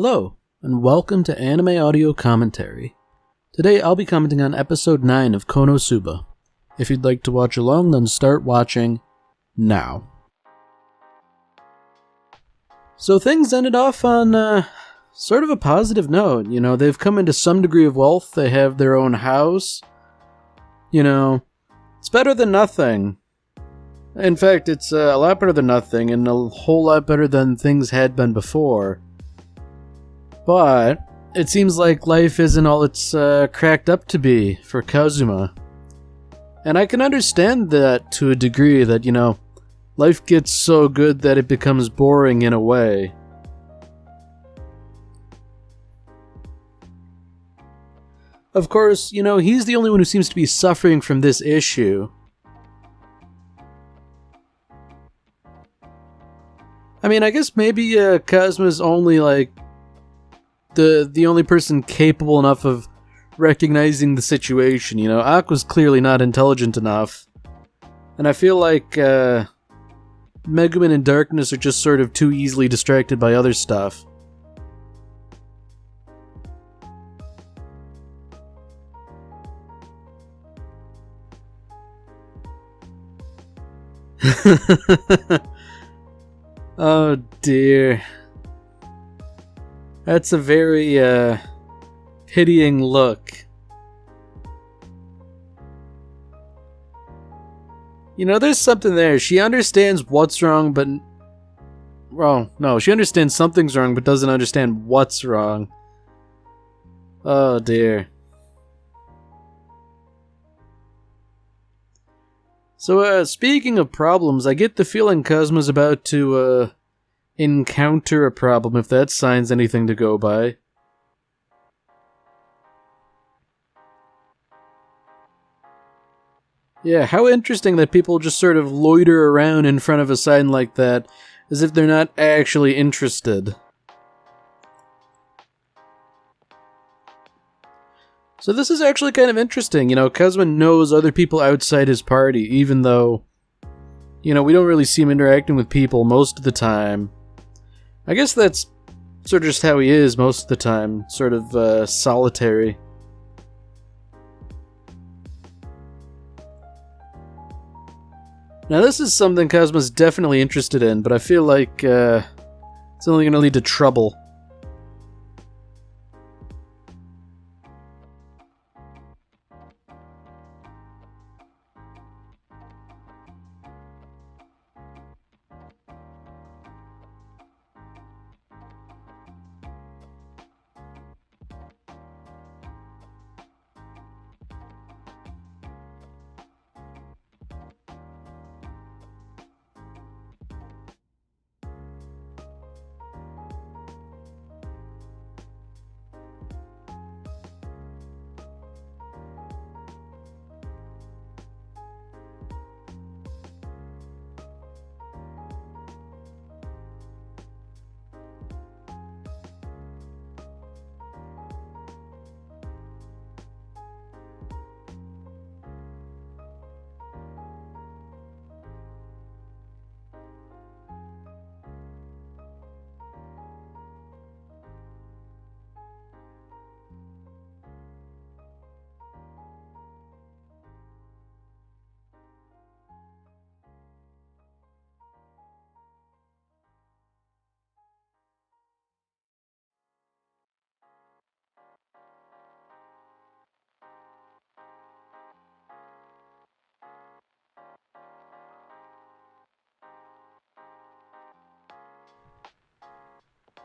Hello, and welcome to Anime Audio Commentary. Today I'll be commenting on episode 9 of Konosuba. If you'd like to watch along, then start watching now. So things ended off on sort of a positive note. You know, they've come into some degree of wealth, they have their own house. You know, it's better than nothing. In fact, it's a lot better than nothing, and a whole lot better than things had been before. But it seems like life isn't all it's cracked up to be for Kazuma. And I can understand that to a degree, that, you know, life gets so good that it becomes boring in a way. Of course, you know, he's the only one who seems to be suffering from this issue. I mean, I guess maybe Kazuma's only, like, the only person capable enough of recognizing the situation, you know. Aqua's clearly not intelligent enough. And I feel like Megumin and Darkness are just sort of too easily distracted by other stuff. Oh dear. That's a very, pitying look. You know, there's something there. She understands what's wrong, but... Well, no, she understands something's wrong, but doesn't understand what's wrong. Oh, dear. So, speaking of problems, I get the feeling Kazuma's about to, encounter a problem, if that sign's anything to go by. Yeah, how interesting that people just sort of loiter around in front of a sign like that, as if they're not actually interested. So this is actually kind of interesting, you know, Kazuma knows other people outside his party, even though, you know, we don't really see him interacting with people most of the time. I guess that's sort of just how he is most of the time, sort of solitary. Now this is something Kazuma's definitely interested in, but I feel like it's only going to lead to trouble.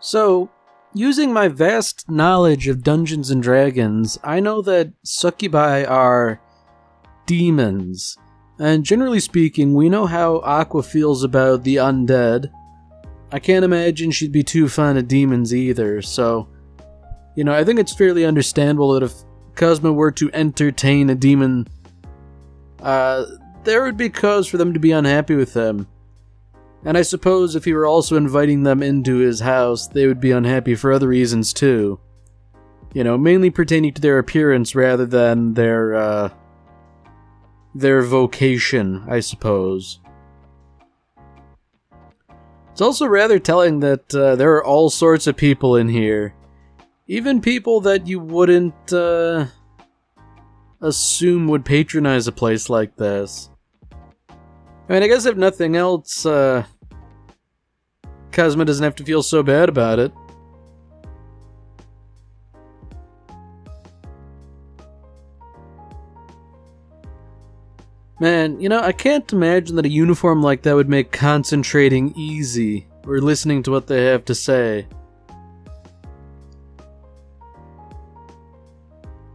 So, using my vast knowledge of Dungeons and Dragons, I know that succubi are demons. And generally speaking, we know how Aqua feels about the undead. I can't imagine she'd be too fond of demons either, so... You know, I think it's fairly understandable that if Kazuma were to entertain a demon, there would be cause for them to be unhappy with him. And I suppose if he were also inviting them into his house, they would be unhappy for other reasons too. You know, mainly pertaining to their appearance rather than their vocation, I suppose. It's also rather telling that there are all sorts of people in here. Even people that you wouldn't assume would patronize a place like this. I mean, I guess if nothing else, Kazuma doesn't have to feel so bad about it. Man, I can't imagine that a uniform like that would make concentrating easy, or listening to what they have to say.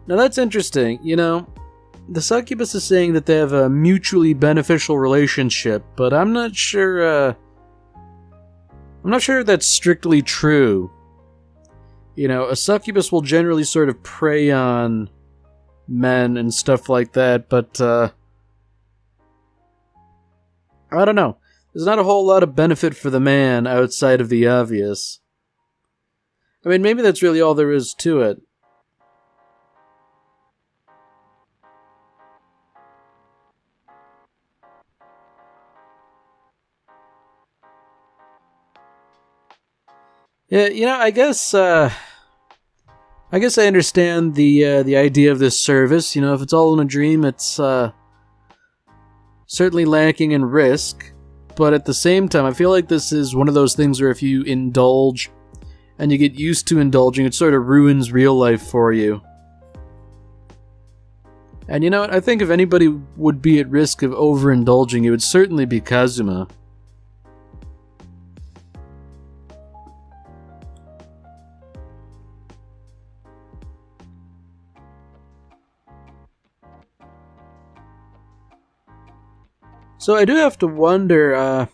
Now that's interesting, the succubus is saying that they have a mutually beneficial relationship, but I'm not sure that's strictly true. A succubus will generally sort of prey on men and stuff like that, but, I don't know. There's not a whole lot of benefit for the man outside of the obvious. I mean, maybe that's really all there is to it. Yeah, I guess I understand the idea of this service. If it's all in a dream, it's certainly lacking in risk, but at the same time, I feel like this is one of those things where if you indulge and you get used to indulging, it sort of ruins real life for you. And you know what? I think if anybody would be at risk of overindulging, it would certainly be Kazuma. So I do have to wonder,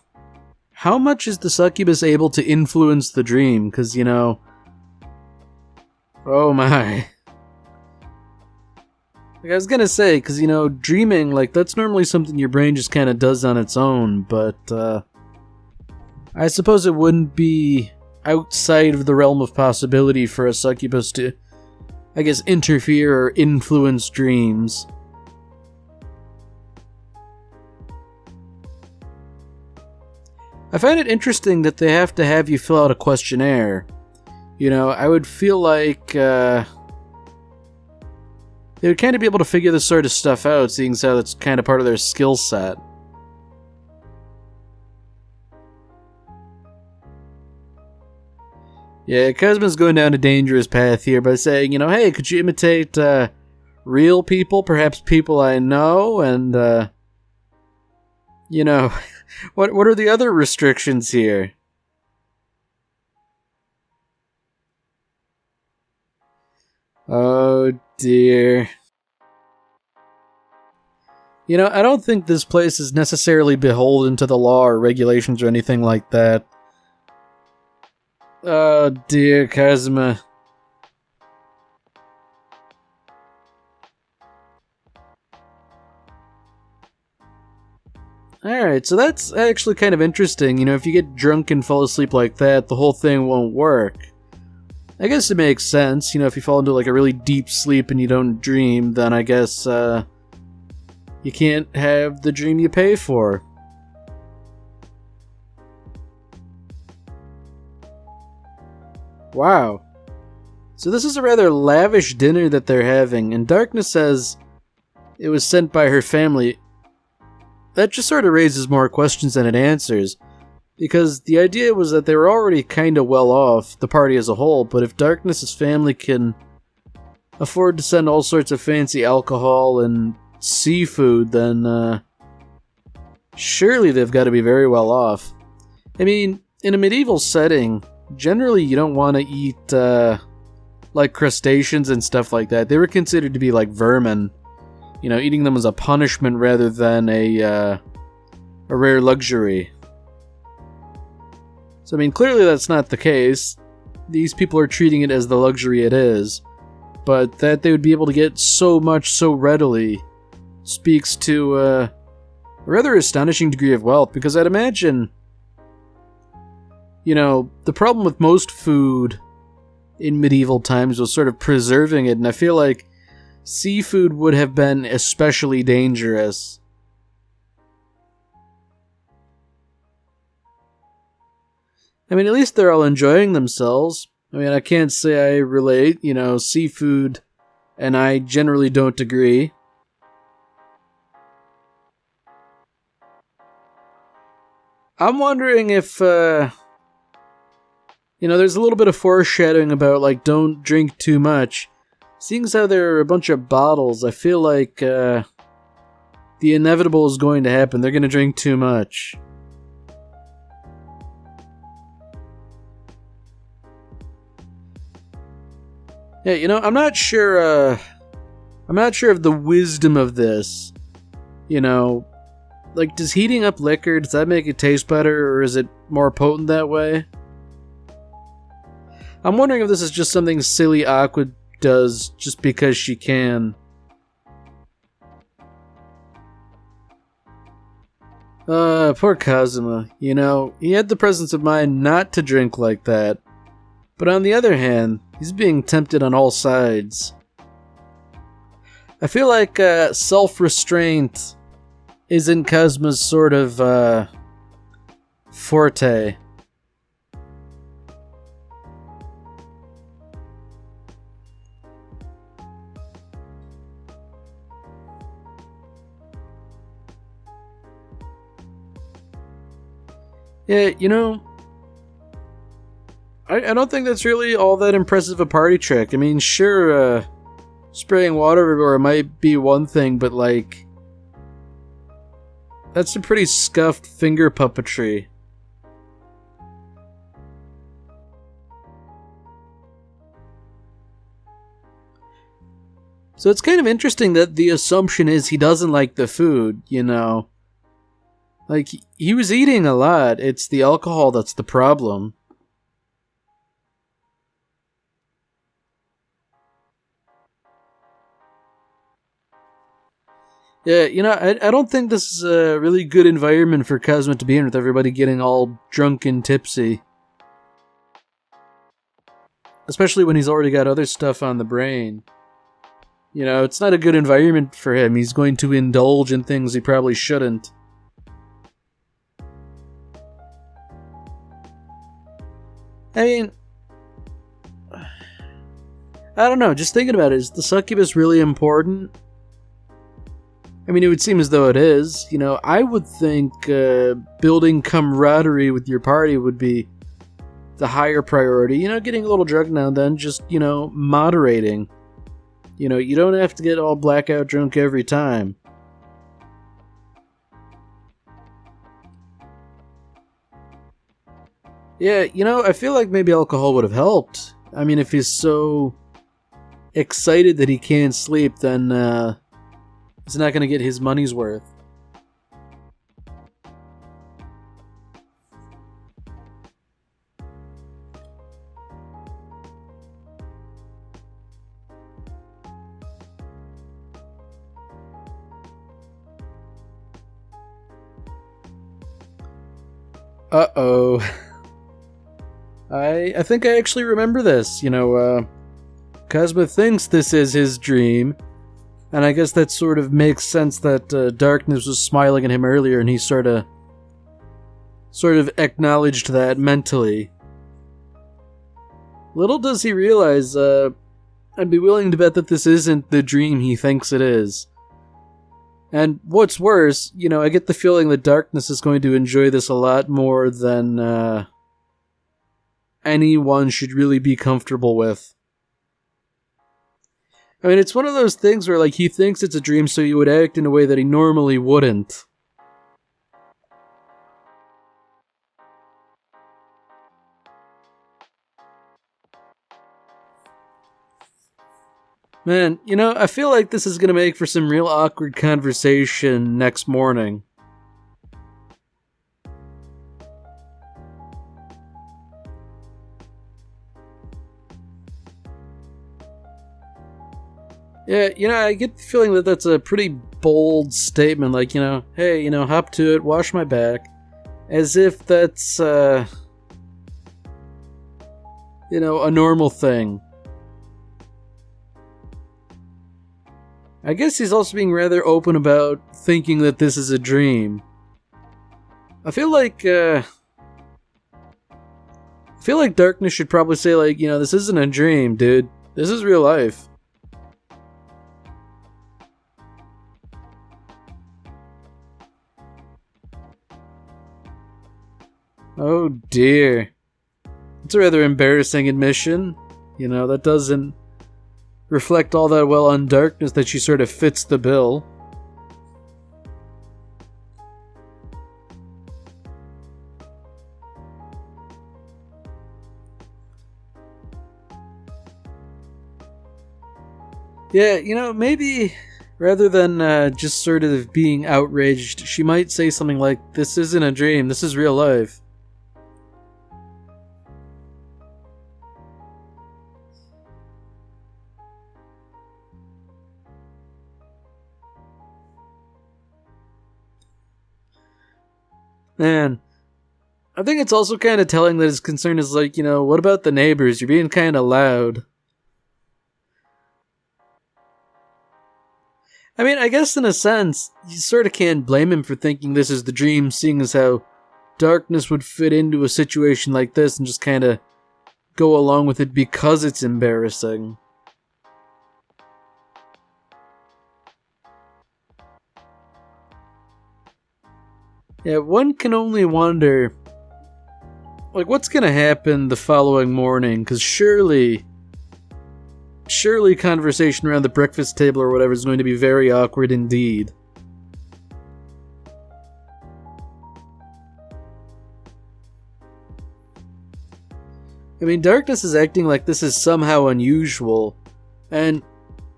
how much is the succubus able to influence the dream? Because, oh my. Like I was gonna say, because, dreaming, that's normally something your brain just kind of does on its own, but, I suppose it wouldn't be outside of the realm of possibility for a succubus to, I guess, interfere or influence dreams. I find it interesting that they have to have you fill out a questionnaire. I would feel like they would kind of be able to figure this sort of stuff out, seeing as how that's kind of part of their skill set. Yeah, Kazuma's going down a dangerous path here by saying, hey, could you imitate real people, perhaps people I know, and, What are the other restrictions here? Oh dear. I don't think this place is necessarily beholden to the law or regulations or anything like that. Oh dear, Kazuma. Alright, so that's actually kind of interesting. If you get drunk and fall asleep like that, the whole thing won't work. I guess it makes sense. If you fall into a really deep sleep and you don't dream, then I guess you can't have the dream you pay for. Wow. So this is a rather lavish dinner that they're having, and Darkness says it was sent by her family. That just sort of raises more questions than it answers, because the idea was that they were already kind of well off, the party as a whole, but if Darkness's family can afford to send all sorts of fancy alcohol and seafood, then surely they've got to be very well off. I mean, in a medieval setting, generally you don't want to eat crustaceans and stuff like that. They were considered to be like vermin. Eating them as a punishment rather than a rare luxury. So, I mean, clearly that's not the case. These people are treating it as the luxury it is. But that they would be able to get so much so readily speaks to a rather astonishing degree of wealth. Because I'd imagine, the problem with most food in medieval times was sort of preserving it. And I feel like seafood would have been especially dangerous. I mean, at least they're all enjoying themselves. I mean, I can't say I relate, seafood, and I generally don't agree. I'm wondering if, there's a little bit of foreshadowing about, like, don't drink too much. Seeing as how there are a bunch of bottles, I feel like, the inevitable is going to happen. They're going to drink too much. Yeah, I'm not sure of the wisdom of this. Like, does heating up liquor, does that make it taste better, or is it more potent that way? I'm wondering if this is just something silly Aqua does just because she can. Poor Kazuma. He had the presence of mind not to drink like that. But on the other hand, he's being tempted on all sides. I feel like self-restraint isn't Kazuma's sort of forte. Yeah, I don't think that's really all that impressive a party trick. I mean, sure, spraying water everywhere might be one thing, but, like, that's some pretty scuffed finger puppetry. So it's kind of interesting that the assumption is he doesn't like the food, Like, he was eating a lot. It's the alcohol that's the problem. Yeah, I don't think this is a really good environment for Kazuma to be in with everybody getting all drunk and tipsy. Especially when he's already got other stuff on the brain. It's not a good environment for him. He's going to indulge in things he probably shouldn't. I mean, I don't know, just thinking about it, is the succubus really important? I mean, it would seem as though it is. I would think building camaraderie with your party would be the higher priority. Getting a little drunk now and then, just, moderating. You don't have to get all blackout drunk every time. Yeah, I feel like maybe alcohol would have helped. I mean, if he's so excited that he can't sleep, then he's not going to get his money's worth. Uh-oh. I think I actually remember this. Kazuma thinks this is his dream, and I guess that sort of makes sense that Darkness was smiling at him earlier, and he sort of acknowledged that mentally. Little does he realize, I'd be willing to bet that this isn't the dream he thinks it is. And what's worse, I get the feeling that Darkness is going to enjoy this a lot more than anyone should really be comfortable with. I mean, it's one of those things where, like, he thinks it's a dream, so he would act in a way that he normally wouldn't. Man, I feel like this is gonna make for some real awkward conversation next morning. Yeah, I get the feeling that that's a pretty bold statement, like, hey, hop to it, wash my back. As if that's, a normal thing. I guess he's also being rather open about thinking that this is a dream. I feel like, feel like Darkness should probably say, like, this isn't a dream, dude. This is real life. Oh dear. It's a rather embarrassing admission. That doesn't reflect all that well on Darkness that she sort of fits the bill. Yeah, maybe rather than just sort of being outraged, she might say something like, "This isn't a dream, this is real life." Man, I think it's also kind of telling that his concern is like, what about the neighbors? You're being kind of loud. I mean, I guess in a sense, you sort of can't blame him for thinking this is the dream, seeing as how Darkness would fit into a situation like this and just kind of go along with it because it's embarrassing. Yeah, one can only wonder, like, what's gonna happen the following morning, because surely conversation around the breakfast table or whatever is going to be very awkward indeed. I mean, Darkness is acting like this is somehow unusual, and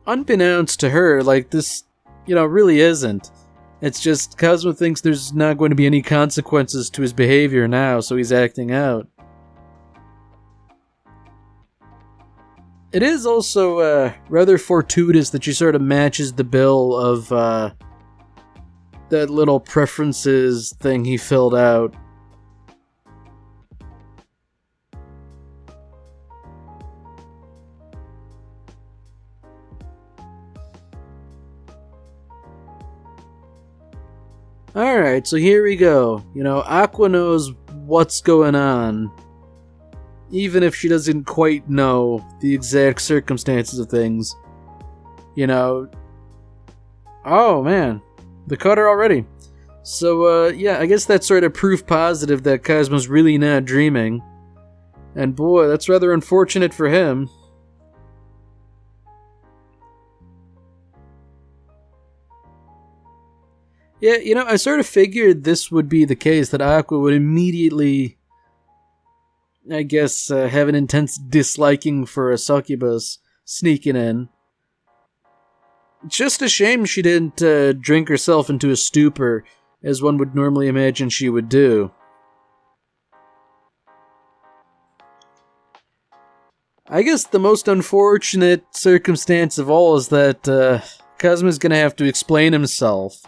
unbeknownst to her, like, this, really isn't. It's just Cosmo thinks there's not going to be any consequences to his behavior now, so he's acting out. It is also rather fortuitous that she sort of matches the bill of that little preferences thing he filled out. Alright, so here we go. Aqua knows what's going on, even if she doesn't quite know the exact circumstances of things. Oh man, the cutter already. So, I guess that's sort of proof positive that Cosmo's really not dreaming. And boy, that's rather unfortunate for him. Yeah, I sort of figured this would be the case, that Aqua would immediately, I guess, have an intense disliking for a succubus sneaking in. Just a shame she didn't drink herself into a stupor, as one would normally imagine she would do. I guess the most unfortunate circumstance of all is that Cosmo's gonna have to explain himself.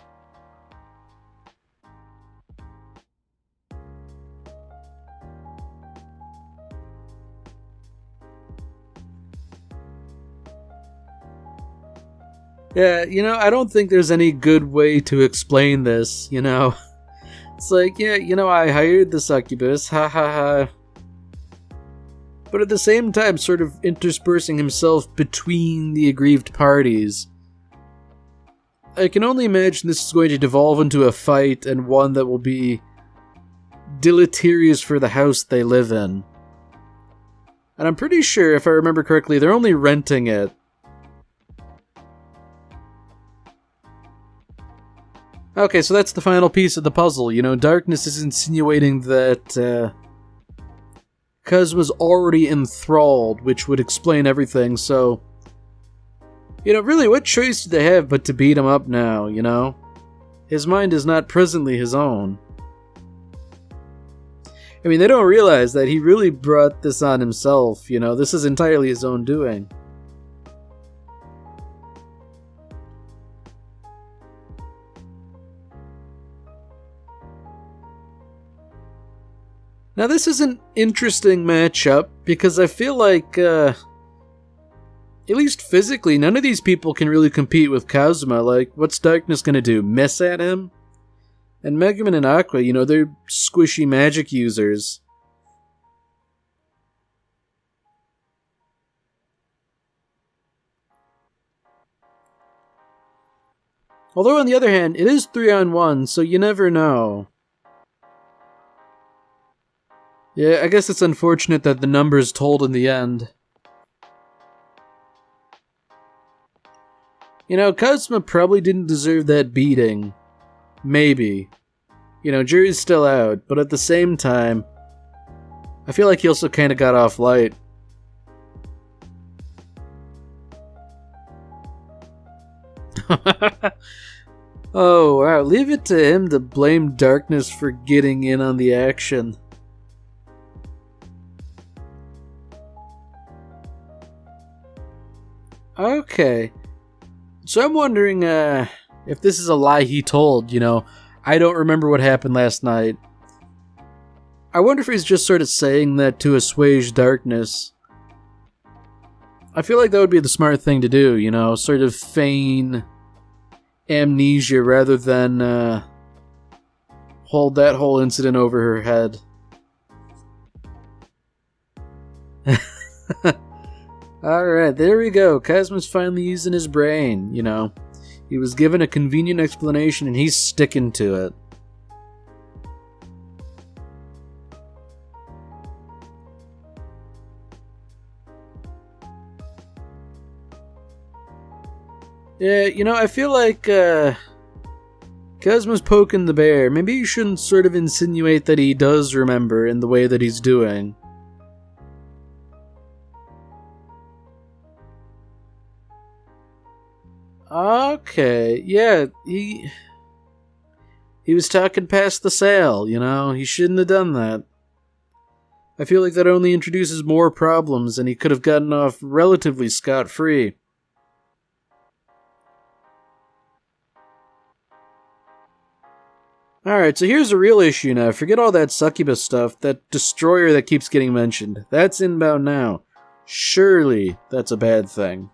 Yeah, I don't think there's any good way to explain this, It's like, I hired the succubus, ha ha ha. But at the same time, sort of interspersing himself between the aggrieved parties. I can only imagine this is going to devolve into a fight, and one that will be deleterious for the house they live in. And I'm pretty sure, if I remember correctly, they're only renting it. Okay, so that's the final piece of the puzzle. Darkness is insinuating that Cosmo's already enthralled, which would explain everything, so... really, what choice do they have but to beat him up now, His mind is not presently his own. I mean, they don't realize that he really brought this on himself, This is entirely his own doing. Now, this is an interesting matchup, because I feel like, at least physically, none of these people can really compete with Kazuma. Like, what's Darkness gonna do? Miss at him? And Megumin and Aqua, they're squishy magic users. Although, on the other hand, it is 3-on-1, so you never know. Yeah, I guess it's unfortunate that the number's told in the end. You know, Kazuma probably didn't deserve that beating. Maybe. You know, jury's still out, but at the same time, I feel like he also kind of got off light. Oh, wow. Leave it to him to blame darkness for getting in on the action. Okay. So I'm wondering if this is a lie he told, you know. I don't remember what happened last night. I wonder if he's just sort of saying that to assuage darkness. I feel like that would be the smart thing to do, you know, sort of feign amnesia rather than hold that whole incident over her head. Alright, there we go. Kazuma's finally using his brain, you know. He was given a convenient explanation and he's sticking to it. Yeah, you know, I feel like Kazuma's poking the bear. Maybe you shouldn't sort of insinuate that he does remember in the way that he's doing. Okay, yeah, he was talking past the sale, you know? He shouldn't have done that. I feel like that only introduces more problems, and he could have gotten off relatively scot-free. Alright, so here's a real issue now. Forget all that succubus stuff. That destroyer that keeps getting mentioned. That's inbound now. Surely that's a bad thing.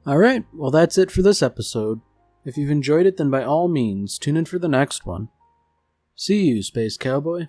Alright, well that's it for this episode. If you've enjoyed it, then by all means, tune in for the next one. See you, Space Cowboy.